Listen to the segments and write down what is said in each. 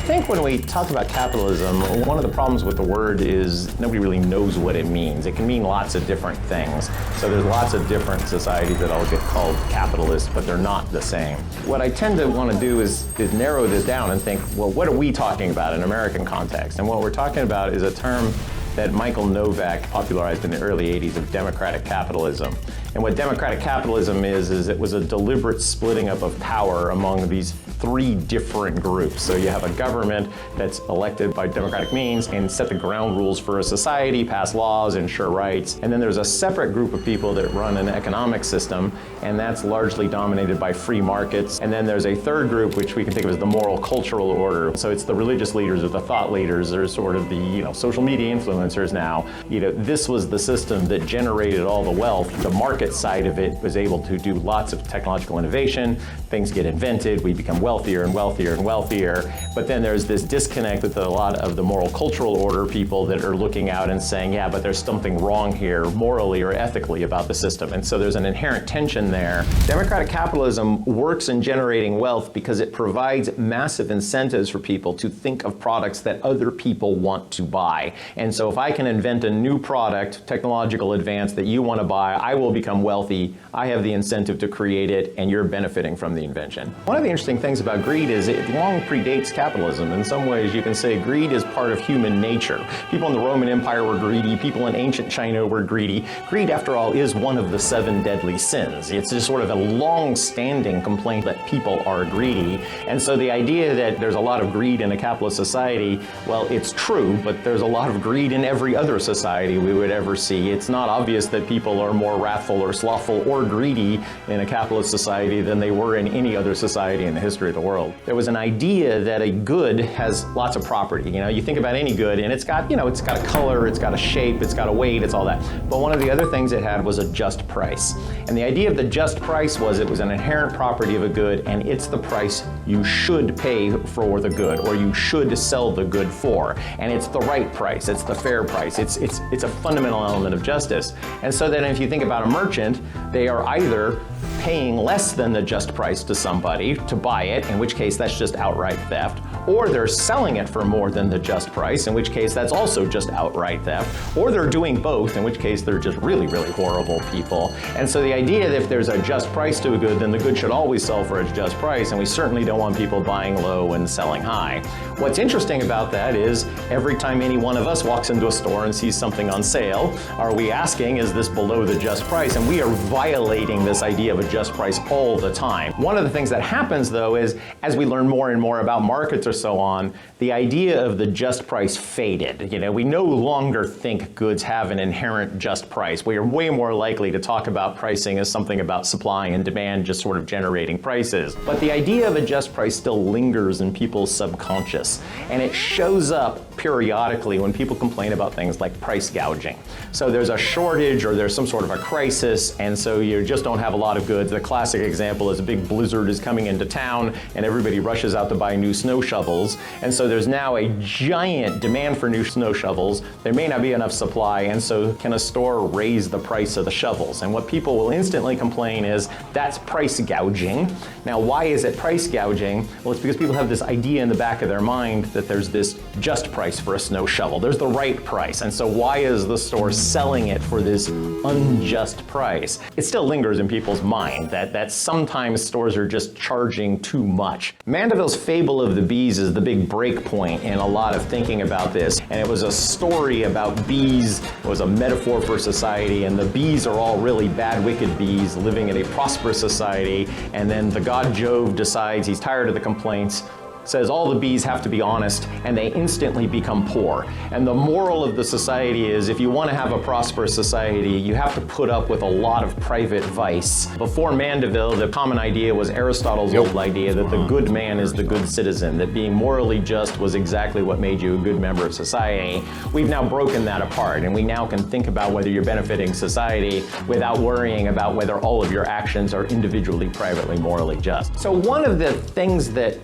think when we talk about capitalism, one of the problems with the word is nobody really knows what it means. It can mean lots of different things. So there's lots of different societies that all get called capitalist, but they're not the same. What I tend to want to do is narrow this down and think, well, what are we talking about in American context? And what we're talking about is a term that Michael Novak popularized in the early 80s of democratic capitalism. And what democratic capitalism is it was a deliberate splitting up of power among these three different groups. So you have a government that's elected by democratic means and set the ground rules for a society, pass laws, ensure rights. And then there's a separate group of people that run an economic system, and that's largely dominated by free markets. And then there's a third group, which we can think of as the moral cultural order. So it's the religious leaders or the thought leaders or sort of the social media influencers now. This was the system that generated all the wealth. The market side of it was able to do lots of technological innovation. Things get invented, we become wealthier and wealthier and wealthier. But then there's this disconnect with a lot of the moral cultural order people that are looking out and saying, yeah, but there's something wrong here morally or ethically about the system. And so there's an inherent tension there. Democratic capitalism works in generating wealth because it provides massive incentives for people to think of products that other people want to buy. And so if I can invent a new product, technological advance that you want to buy, I will become wealthy. I have the incentive to create it, and you're benefiting from the invention. One of the interesting things about greed is it long predates capitalism. In some ways, you can say greed is part of human nature. People in the Roman Empire were greedy. People in ancient China were greedy. Greed, after all, is one of the 7 deadly sins. It's just sort of a long-standing complaint that people are greedy. And so the idea that there's a lot of greed in a capitalist society, well, it's true, but there's a lot of greed in every other society we would ever see. It's not obvious that people are more wrathful or slothful or greedy in a capitalist society than they were in any other society in the history of the world. There was an idea that a good has lots of property. You think about any good and it's got a color, it's got a shape, it's got a weight, it's all that. But one of the other things it had was a just price. And the idea of the just price was it was an inherent property of a good, and it's the price you should pay for the good, or you should sell the good for. And it's the right price, it's the fair price, it's a fundamental element of justice. And so then if you think about a merchant, they are either paying less than the just price to somebody to buy it, in which case that's just outright theft, or they're selling it for more than the just price, in which case that's also just outright theft, or they're doing both, in which case they're just really, really horrible people. And so the idea that if there's a just price to a good, then the good should always sell for its just price, and we certainly don't want people buying low and selling high. What's interesting about that is every time any one of us walks into a store and sees something on sale, are we asking, is this below the just price? And we are violating this idea of a just price all the time. One of the things that happens, though, is as we learn more and more about markets or so on, the idea of the just price faded. We no longer think goods have an inherent just price. We are way more likely to talk about pricing as something about supply and demand just sort of generating prices. But the idea of a just price still lingers in people's subconscious, and it shows up periodically when people complain about things like price gouging. So there's a shortage or there's some sort of a crisis, and so you just don't have a lot of goods. The classic example is a big blizzard is coming into town and everybody rushes out to buy new snow shovels, and so there's now a giant demand for new snow shovels. There may not be enough supply, and so can a store raise the price of the shovels? And what people will instantly complain is that's price gouging. Now, why is it price gouging? Well, it's because people have this idea in the back of their mind that there's this just price for a snow shovel. There's the right price. And so why is the store selling it for this unjust price? It still lingers in people's mind that sometimes stores are just charging too much. Mandeville's Fable of the Bees is the big break point in a lot of thinking about this. And it was a story about bees. It was a metaphor for society, and the bees are all really bad, wicked bees living in a prosperous society. And then the god Jove decides he's tired of the complaints, says all the bees have to be honest, and they instantly become poor. And the moral of the society is if you want to have a prosperous society, you have to put up with a lot of private vice. Before Mandeville, the common idea was Aristotle's old idea that the good man is the good citizen, that being morally just was exactly what made you a good member of society. We've now broken that apart, and we now can think about whether you're benefiting society without worrying about whether all of your actions are individually, privately, morally just. So one of the things that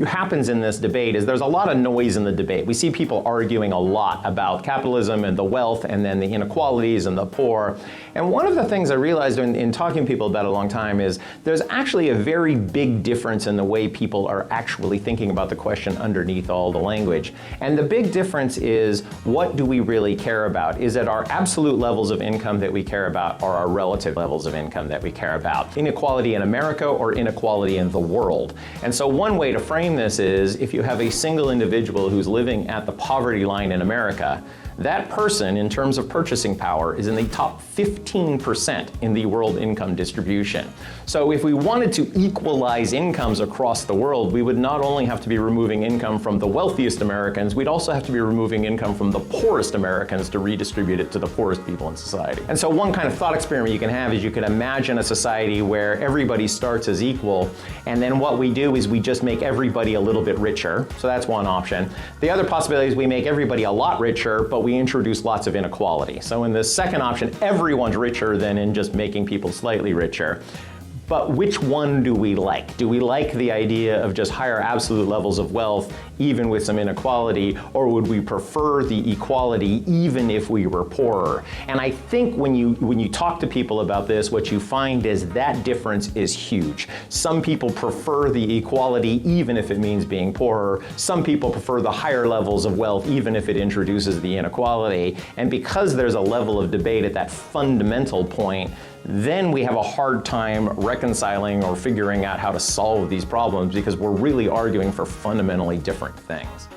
happens in this debate is there's a lot of noise in the debate. We see people arguing a lot about capitalism and the wealth and then the inequalities and the poor. And one of the things I realized in talking to people about it a long time is there's actually a very big difference in the way people are actually thinking about the question underneath all the language. And the big difference is, what do we really care about? Is it our absolute levels of income that we care about, or our relative levels of income that we care about? Inequality in America or inequality in the world? And so one way to frame this is, if you have a single individual who's living at the poverty line in America, that person, in terms of purchasing power, is in the top 15% in the world income distribution. So if we wanted to equalize incomes across the world, we would not only have to be removing income from the wealthiest Americans, we'd also have to be removing income from the poorest Americans to redistribute it to the poorest people in society. And so one kind of thought experiment you can have is you could imagine a society where everybody starts as equal, and then what we do is we just make everybody a little bit richer. So that's one option. The other possibility is we make everybody a lot richer, but we introduce lots of inequality. So in the second option, everyone's richer than in just making people slightly richer. But which one do we like? Do we like the idea of just higher absolute levels of wealth, even with some inequality, or would we prefer the equality even if we were poorer? And I think when you talk to people about this, what you find is that difference is huge. Some people prefer the equality even if it means being poorer. Some people prefer the higher levels of wealth even if it introduces the inequality. And because there's a level of debate at that fundamental point, then we have a hard time reconciling or figuring out how to solve these problems, because we're really arguing for fundamentally different things.